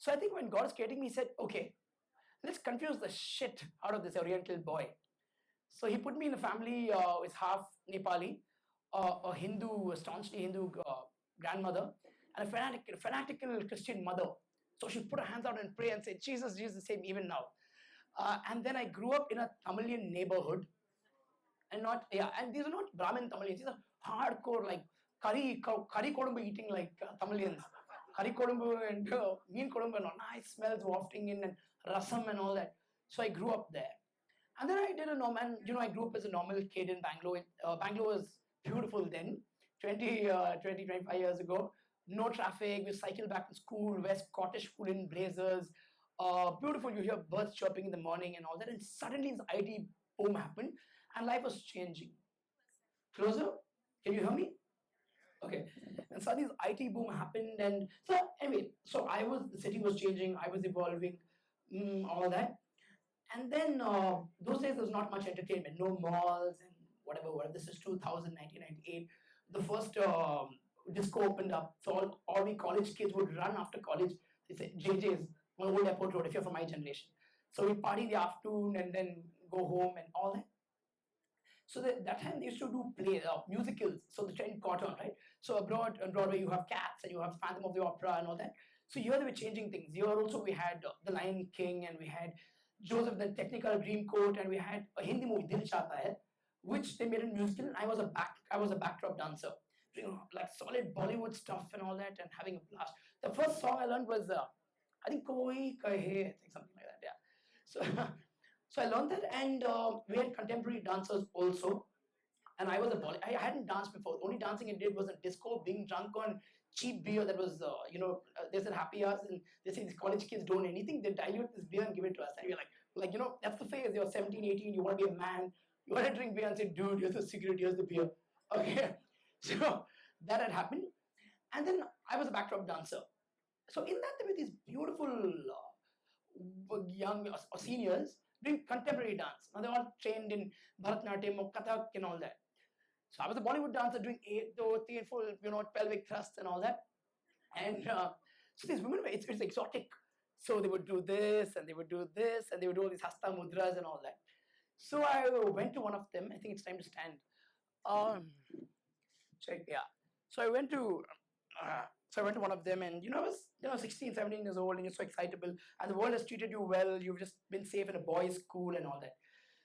So I think when God was creating me, he said, okay, let's confuse the shit out of this Oriental boy. So he put me in a family with half Nepali, a Hindu, a staunchly Hindu grandmother, and a fanatical Christian mother. So she put her hands out and pray and say, Jesus, Jesus, the same even now. And then I grew up in a Tamilian neighborhood, and not and these are not Brahmin Tamilians. These are hardcore like curry kodumbu eating like Tamilians, curry kodumbu and mean kodumbu and all, nice smells wafting in and rasam and all that. So I grew up there, and then I did a normal. I grew up as a normal kid in Bangalore. Bangalore was beautiful then, 25 years ago. No traffic. We cycle back to school. Wear Scottish food in blazers. Beautiful. You hear birds chirping in the morning and all that. And suddenly this IT boom happened, and life was changing. Closer? Can you hear me? Okay. And suddenly this IT boom happened, and so anyway, the city was changing. I was evolving, all that. And then those days there was not much entertainment, no malls and whatever. This is 2000, 1998. The first disco opened up, so all we college kids would run after college. They say JJ's on Old Airport Road if you're from my generation. So we party in the afternoon and then go home and all that. So that time they used to do play musicals. So the trend caught on, right? So abroad on Broadway you have Cats and you have Phantom of the Opera and all that. So here they were changing things. Here also we had The Lion King and we had Joseph the Technical Dreamcoat and we had a Hindi movie Dil Chahta Hai, which they made a musical. And I was a backdrop dancer, like solid Bollywood stuff and all that, and having a blast. The first song I learned was I think Koi Kahe, I think something like that. Yeah. So so I learned that, and we had contemporary dancers also. And I was I hadn't danced before. The only dancing I did was a disco, being drunk on cheap beer that was, they said happy hours, and they say these college kids don't anything. They dilute this beer and give it to us. And we're like, that's the phase. You're 17, 18, you want to be a man. You want to drink beer and say, dude, here's the cigarette, here's the beer. Okay. So that had happened. And then I was a backdrop dancer. So in that, there were these beautiful young seniors doing contemporary dance. Now they're all trained in Bharatanatyam or Kathak and all that. So I was a Bollywood dancer doing 8 full, pelvic thrusts and all that. And so these women, it's exotic. So they would do this and they would do this and they would do all these hasta mudras and all that. So I went to one of them. I think it's time to stand. Check, yeah. So I went to one of them, and I was 16, 17 years old, and you're so excitable, and the world has treated you well. You've just been safe in a boys' school and all that.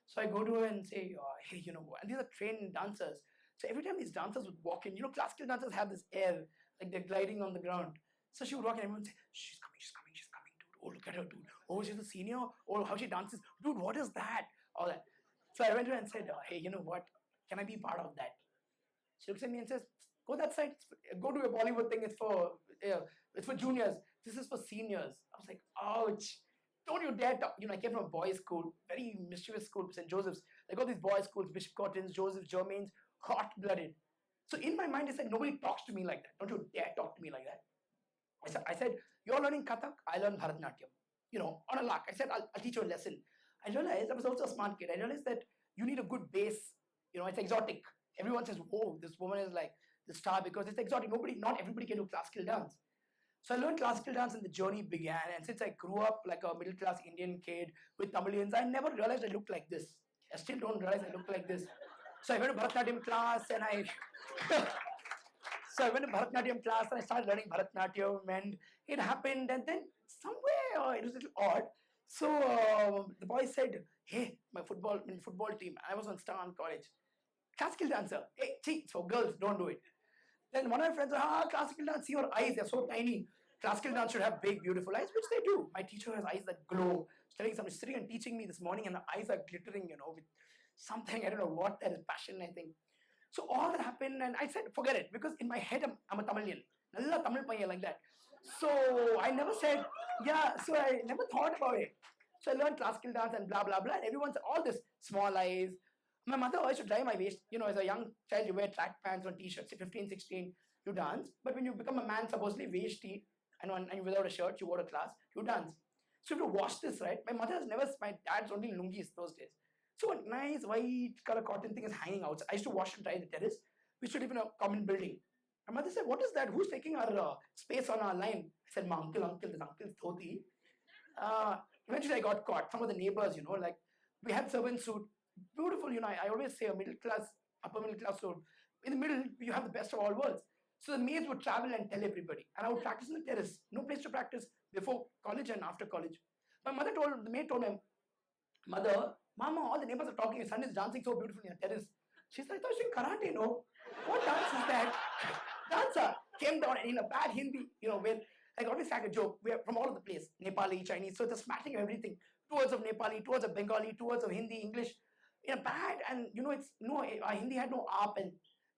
So I go to her and say, hey, and these are trained dancers. So every time these dancers would walk in, classical dancers have this air, like they're gliding on the ground. So she would walk in and everyone would say, she's coming, dude. Oh, look at her, dude. Oh, she's a senior. Oh, how she dances. Dude, what is that? All that. So I went to her and said, hey, you know what? Can I be part of that? She looks at me and says, go that side. Go to a Bollywood thing. It's for juniors. This is for seniors. I was like, ouch. Don't you dare talk. I came from a boys' school, very mischievous school, St. Joseph's. They got these boys' schools, Bishop Cottons, Joseph, Germains, hot-blooded. So in my mind, I said, nobody talks to me like that. Don't you dare talk to me like that. I said, you're learning Kathak, I learn Bharatanatyam. On a lark. I said, I'll teach you a lesson. I realized, I was also a smart kid. I realized that you need a good base. It's exotic. Everyone says, whoa, this woman is like the star because it's exotic. Not everybody can do classical dance. So I learned classical dance and the journey began. And since I grew up like a middle-class Indian kid with Tamilians, I never realized I looked like this. I still don't realize I look like this. So I went to Bharatanatyam class and I started learning Bharatanatyam, and it happened. And then somewhere it was a little odd. So the boy said, hey, my football team. I was on Star on college. Classical dancer. Hey, see, it's for girls, don't do it. Then one of my friends said, classical dance, see your eyes, they're so tiny. Classical dance should have big, beautiful eyes, which they do. My teacher has eyes that glow. She's sitting and teaching me this morning, and the eyes are glittering, with something, I don't know what, that is passion, I think. So all that happened, and I said, forget it, because in my head, I'm a Tamilian. Nalla Tamil paiyan like that. So I never said, so I never thought about it. So I learned classical dance and blah, blah, blah. And everyone said, all this small eyes. My mother always used to dry my waist. As a young child, you wear track pants or t-shirts. 15, 16, you dance. But when you become a man, supposedly waist-y, and without a shirt, you go to class, you dance. So you have to wash this, right? My dad's only lungis those days. So a nice white color cotton thing is hanging out. So I used to wash and dry the terrace. We used to live in a common building. My mother said, what is that? Who's taking our space on our line? I said, my uncle, this uncle's dhoti. Eventually I got caught. Some of the neighbors, like we had servant suit. Beautiful, I always say a middle class, upper middle class suit. In the middle, you have the best of all worlds. So the maids would travel and tell everybody. And I would practice in the terrace. No place to practice before college and after college. The maid told him, Mother, Mama, all the neighbors are talking. Your son is dancing so beautifully on the terrace. She's like, I thought she's karate, no? What dance is that? Dancer came down and in a bad Hindi, where I always crack a joke. We're from all over the place. Nepali, Chinese. So it's a smashing of everything. 2 words of Nepali, 2 words of Bengali, 2 words of Hindi, English. In a bad, and it's no, Hindi had no aap and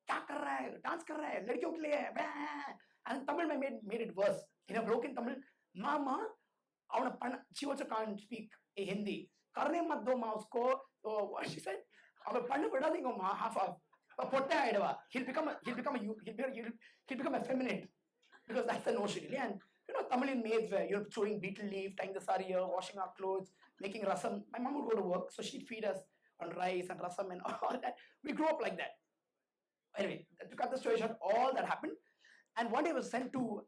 kya kar raha hai, dance kar raha hai, ladkiyon ke liye hai, and Tamil made it worse. In a broken Tamil, Mama, she also can't speak a Hindi. Karne mat do ma usko. What she said? Avar pannu vidaadingo ma half. He'll become effeminate because that's the notion, really. And Tamilian maids were chewing beetle leaf, tying the sari here, washing our clothes, making rasam. My mom would go to work, so she'd feed us on rice and rasam and all that. We grew up like that. Anyway, to cut the story short, all that happened. And one day I was sent to.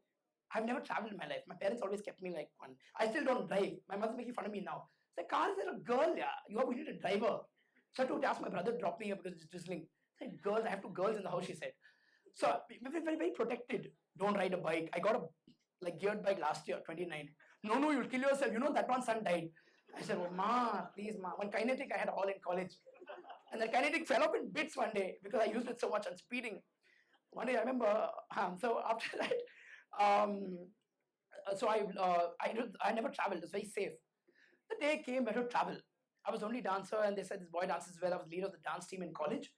I've never traveled in my life. My parents always kept me like one. I still don't drive. My mother's making fun of me now. It's like, car is there a girl? Yeah, we need a driver. So I had to ask my brother to drop me here because it's drizzling. I said, girls, I have 2 girls in the house, she said. So very, very, very protected. Don't ride a bike. I got a geared bike last year, 29. No, you'll kill yourself. That one son died. I said, oh, ma, please, ma. One kinetic I had all in college. And the kinetic fell off in bits one day because I used it so much on speeding. One day I remember, so after that, so I never traveled. It's very safe. The day came I had to travel. I was the only dancer, and they said this boy dances well. I was the leader of the dance team in college.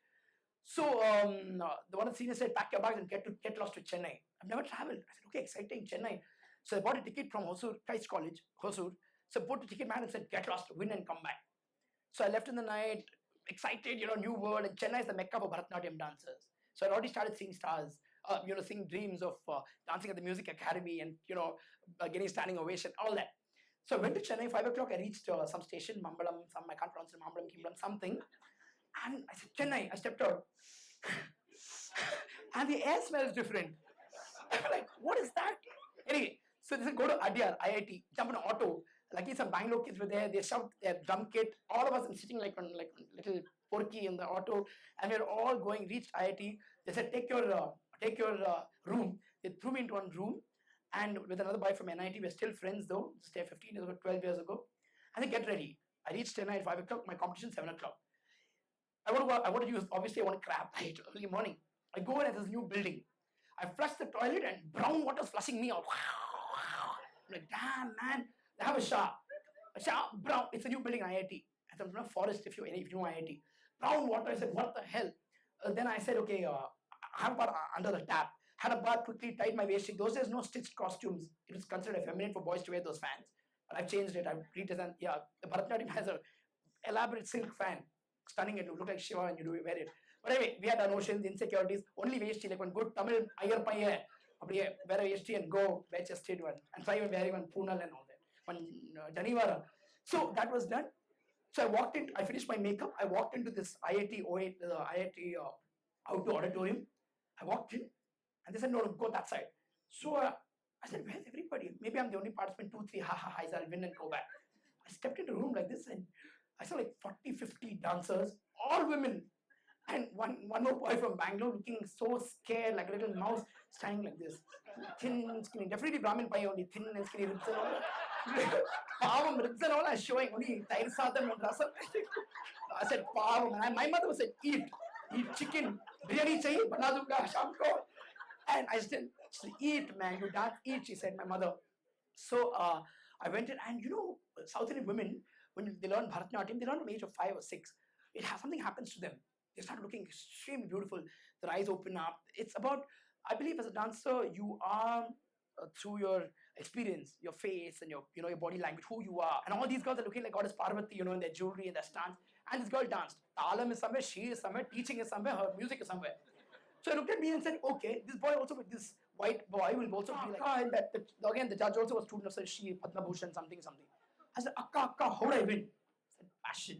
So the one of the seniors said, pack your bags and get lost to Chennai. I've never traveled. I said, okay, exciting, Chennai. So I bought a ticket from Hosur, Christ College, Hosur. So I put the ticket man and said, get lost, win and come back. So I left in the night, excited, new world. And Chennai is the mecca for Bharatanatyam dancers. So I already started seeing stars, seeing dreams of dancing at the music academy and, getting standing ovation, all that. So I went to Chennai, 5 o'clock, I reached some station, Mambalam, I can't pronounce it, Mambalam, Kimbalam, something. And I said, Chennai, I stepped out. And the air smells different. I'm like, what is that? Anyway, so they said, go to Adyar, IIT, jump in an auto. Lucky some Bangalore kids were there, they shoved their drum kit. All of us are sitting like on little porky in the auto. And we are all going, reached IIT. They said, take your room. They threw me into one room. And with another boy from NIT, we're still friends though, just 15 years ago, 12 years ago. And they get ready. I reached Chennai at 5 o'clock, my competition 7 o'clock. I want to use, obviously I want to crap right early morning. I go in at this new building. I flush the toilet and brown water's flushing me out. I'm like, damn man, they have a shower. Brown, it's a new building in IIT. It's a forest if you know IIT. Brown water, I said, what the hell? Then I said, okay, I have a bath under the tap. Had a bath, quickly tied my waist. Those days, no stitched costumes. It was considered effeminate for boys to wear those fans. But I've changed it. I've redesigned. Yeah, the Bharatanatyam has a elaborate silk fan. Stunning, it look like Shiva when you wear it. But anyway, we had our notions, insecurities. Only waist, like one good Tamil Iyer Paya. Wear a waist and go, wear chested one. And try wearing one Poonal and all that. One Janivara. So that was done. So I walked in, I finished my makeup. I walked into this IIT IIT outdoor auditorium. I walked in. And they said, no, go that side. So I said, where's everybody? Maybe I'm the only participant, 2, 3, ha, I'll win and go back. I stepped into a room like this and I saw like 40, 50 dancers, all women. And one more boy from Bangalore looking so scared, like a little mouse, standing like this. Thin, skinny, definitely Brahmin pie only, thin and skinny ribs and all. Pavam, ribs and all are showing only Thai sadam and rasam. I said, Pavam. My mother said, eat chicken, biryani chahiye, bana dunga, sham ko. And I said, eat, man, you dance, eat, she said, my mother. So I went in, and South Indian women, when they learn Bharatanatyam, they learn from the age of 5 or 6. Something happens to them. They start looking extremely beautiful. Their eyes open up. It's about, I believe as a dancer, you are, through your experience, your face and your body language, who you are. And all these girls are looking like Goddess Parvati, in their jewelry and their stance. And this girl danced. Talam is somewhere, she is somewhere, teaching is somewhere, her music is somewhere. So I looked at me and said, okay, this boy also with this white boy will also be like, and again, the judge also was a student of Sri Padma Bhushan, something. I said, Akka, how would I win? I said, passion.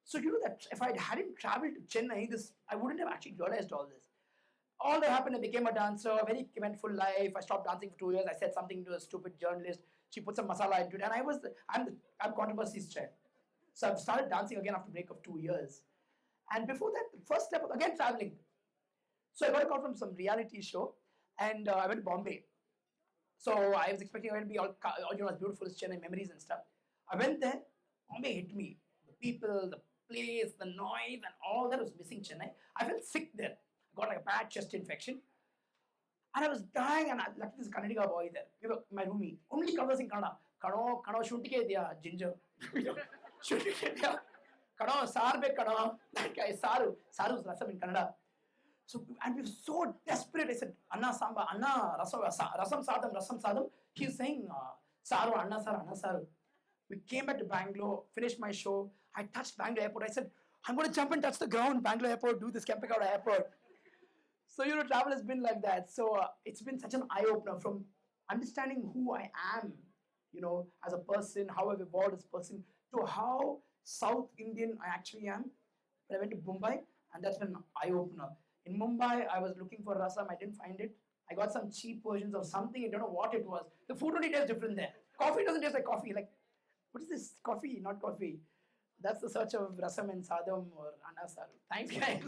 So that if I hadn't traveled to Chennai, I wouldn't have actually realized all this. all that happened, I became a dancer, very eventful life. I stopped dancing for 2 years. I said something to a stupid journalist. She put some masala into it, and I'm controversy's child. So I've started dancing again after a break of 2 years. And before that, the first step was again traveling. So I got a call from some reality show, and I went to Bombay. So I was expecting it to be all, as beautiful as Chennai, memories and stuff. I went there, Bombay hit me. The people, the place, the noise, and all that was missing Chennai. I felt sick there. I got like a bad chest infection. And I was dying, and I left this Kannadiga boy there. My roomie, only conversing Kannada. Kano, shuntige diya, ginger. Shuntige diya. Kano, sarbe kano. That guy, Saru. Saru's Rasam in Kannada. So, and we were so desperate. I said, Anna Samba, Anna Rasam Sadam. He's saying, Saru, Anna Saru. We came back to Bangalore, finished my show. I touched Bangalore airport. I said, I'm going to jump and touch the ground, Bangalore airport, do this Kempegowda airport. So, travel has been like that. So, it's been such an eye-opener from understanding who I am, as a person, how I've evolved as a person, to how South Indian I actually am. But I went to Mumbai, and that's been an eye-opener. In Mumbai, I was looking for rasam. I didn't find it. I got some cheap versions of something. I don't know what it was. The food only tastes different there. Coffee doesn't taste like coffee. Like, what is this? Coffee, not coffee. That's the search of rasam and sadam or anna saru. Thanks, guys.